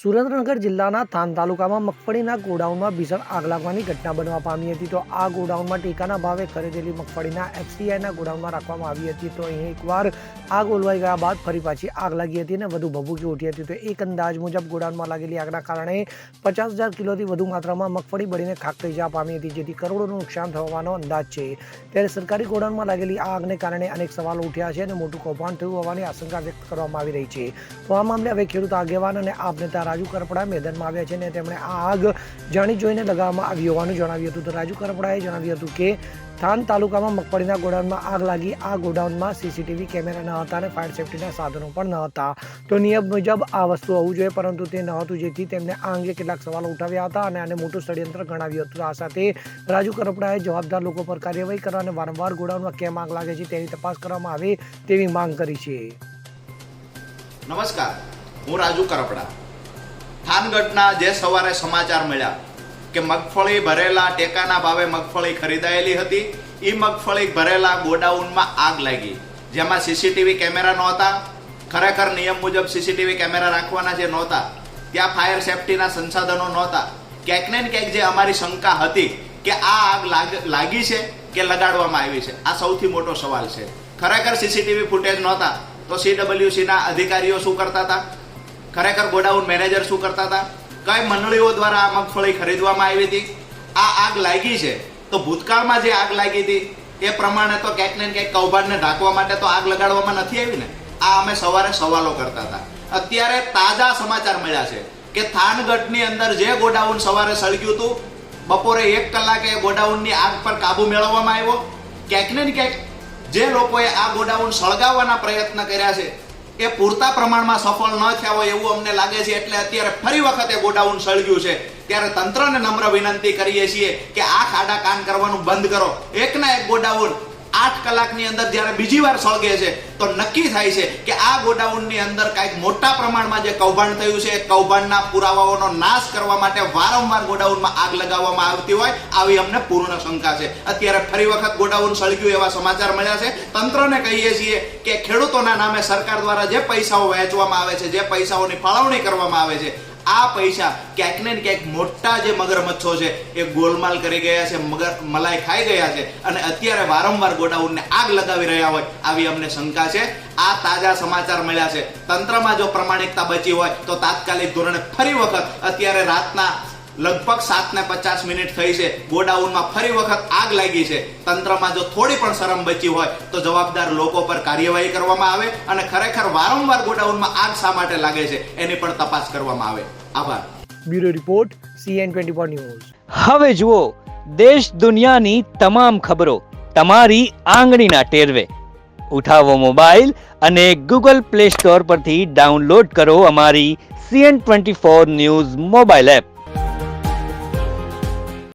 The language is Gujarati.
સુરેન્દ્રનગર જિલ્લાના થાન તાલુકામાં મગફળીના ગોડાઉનમાં ભીષણ આગ લાગવાની ઘટના બનવા પામી હતી। તો આ ગોડાઉનમાં ટેકાના ભાવે ખરીદેલી મગફળીના FCIના ગોડાઉનમાં રાખવામાં આવી હતી। તો અહીં એકવાર આગ ઓલવાઈ ગયા બાદ ફરી પાછી આગ લાગી હતી અને વધુ ભભૂકી ઉઠી હતી। તો એક અંદાજ મુજબ ગોડાઉનમાં લાગેલી આગના કારણે 50,000 કિલોથી વધુ માત્રામાં મગફળી બળીને ખાખ થઈ જવા પામી હતી, જેથી કરોડોનું નુકસાન થવાનો અંદાજ છે। ત્યારે સરકારી ગોડાઉનમાં લાગેલી આગને કારણે અનેક સવાલો ઉઠ્યા છે અને મોટું કૌભાંડ થયું હોવાની આશંકા વ્યક્ત કરવામાં આવી રહી છે। તો આ મામલે હવે ખેડૂત આગેવાન અને આપ નેતા રાજુ કરપડા મેદાનમાં આવ્યા છે અને તેમણે આ આગ જાણી જોઈને લગાવવામાં આવી હોવાનું જણાવ્યું હતું। તો રાજુ કરપડાએ જણાવ્યું હતું કે થાન તાલુકામાં મગફળીના ગોડાઉનમાં આગ લાગી। આ ગોડાઉનમાં CCTV કેમેરા ન હતા અને ફાયર સેફ્ટીના સાધનો પણ ન હતા। તો નિયમ મુજબ આ વસ્તુ હોવું જોઈએ, પરંતુ તે ન હતું, જેથી તેમને આ અંગે કેટલાક સવાલો ઉઠાવ્યા હતા અને આને મોટું ષડયંત્ર ગણાવ્યું હતું। આ સાથે રાજુ કરપડાએ જવાબદાર લોકો પર કાર્યવાહી કરવા અને વારંવાર ગોડાઉનમાં કેમ આગ લાગે છે તેની તપાસ કરવામાં આવે તેવી માંગ કરી છે। નમસ્કાર, હું રાજુ કરપડા। થાનગઢના જે સવારે સમાચાર મળ્યા કે મગફળી ભરેલા ટેકાના ભાવે મગફળી ખરીદાયેલી હતી, એ મગફળી ભરેલા ગોડાઉનમાં આગ લાગી, જેમાં CCTV કેમેરા નહોતા। ખરેખર નિયમ મુજબ CCTV કેમેરા રાખવાના જે નહોતા, ત્યાં ફાયર સેફ્ટીના સંસાધનો નહોતા। ક્યાંક ને ક્યાંક જે અમારી શંકા હતી કે આ આગ લાગી છે કે લગાડવામાં આવી છે, આ સૌથી મોટો સવાલ છે। ખરેખર CCTV ફૂટેજ નહોતા તો CWCના અધિકારીઓ શું કરતા હતા, ખરેખર ગોડાઉન મેનેજર શું કરતા હતા, કઈ મંડળીઓ દ્વારા આ મગફળી ખરીદવામાં આવી હતી। આ આગ લાગી છે તો ભૂતકાળમાં જે આગ લાગી હતી એ પ્રમાણે તો ક્યાંક ને ક્યાંક કૌભાંડને ઢાંકવા માટે તો આગ લગાડવામાં નથી આવી ને। આ અમે સવારે સવાલો કરતા હતા। અત્યારે તાજા સમાચાર મળ્યા છે કે થાનગઢની અંદર જે ગોડાઉન સવારે સળગ્યું હતું, બપોરે 1 કલાકે ગોડાઉનની આગ પર કાબુ મેળવવામાં આવ્યો। ક્યાંક ને ક્યાંક જે લોકોએ આ ગોડાઉન સળગાવવાના પ્રયત્ન કર્યા છે એ પૂરતા પ્રમાણમાં સફળ ન થયા હોય એવું અમને લાગે છે। એટલે અત્યારે ફરી વખતે ગોડાઉન સળગ્યું છે ત્યારે તંત્રને નમ્ર વિનંતી કરીએ છીએ કે આ ખાડા કાન કરવાનું બંધ કરો। એકના એક ગોડાઉન 8 કલાકની અંદર જ્યારે બીજી વાર સળગે છે તો નક્કી થાય છે કે આ ગોડાઉનની અંદર કાંઈક મોટા પ્રમાણમાં જે કૌભાંડ થયું છે એ કૌભાંડના પુરાવાઓનો નાશ કરવા માટે વારંવાર ગોડાઉનમાં આગ લગાવવામાં આવતી હોય આવી અમને પૂર્ણ શંકા છે। અત્યારે ફરી વખત ગોડાઉન સળગ્યું એવા સમાચાર મળ્યા છે। તંત્રને કહીએ છીએ કે ખેડૂતોના નામે સરકાર દ્વારા જે પૈસાઓ વહેંચવામાં આવે છે, જે પૈસાઓની ફાળવણી કરવામાં આવે છે, આ પૈસા ક્યાંક ને ક્યાંક મોટા જે મગરમચ્છો છે એ ગોલમાલ કરી ગયા છે, મલાઈ ખાઈ ગયા છે અને અત્યારે વારંવાર ગોડાઉનને આગ લગાવી રહ્યા હોય આવી અમને શંકા છે। આ તાજા સમાચાર મળ્યા છે। તંત્રમાં જો પ્રમાણિકતા બચી હોય તો તાત્કાલિક ધોરણે ફરી વખત અત્યારે રાતના લગભગ 7:50 થઈ છે, ગોડાઉનમાં ફરી વખત આગ લાગી છે। તંત્રમાં જો થોડી પણ શરમ બચી હોય તો જવાબદાર લોકો પર કાર્યવાહી કરવામાં આવે અને ખરેખર વારંવાર ગોડાઉનમાં આગ શા માટે લાગે છે એની પણ તપાસ કરવામાં આવે। આભાર। Bureau report CN24 news. હવે જુઓ દેશ દુનિયાની તમામ ખબરો તમારી આંગળીના ટેરવે। ઉઠાવો મોબાઈલ અને Google Play Store પરથી ડાઉનલોડ કરો અમારી CN24 ન્યૂઝ મોબાઈલ એપ।